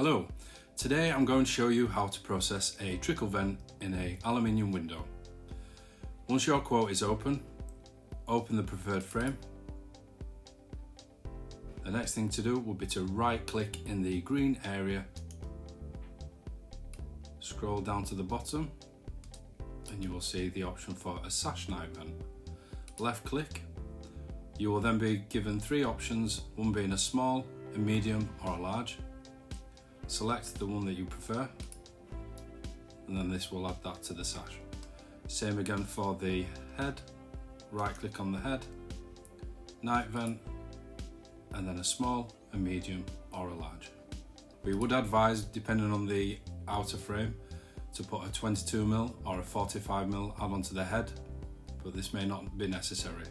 Hello, today I'm going to show you how to process a trickle vent in an aluminium window. Once your quote is open the preferred frame. The next thing to do will be to right click in the green area, scroll down to the bottom and you will see the option for a sash night vent. Left click, you will then be given three options, one being a small, a medium or a large. Select the one that you prefer and then this will add that to the sash. Same again for the head, right click on the head, night vent, and then a small, a medium or a large. We would advise, depending on the outer frame, to put a 22mm or a 45mm add-on to the head, but this may not be necessary.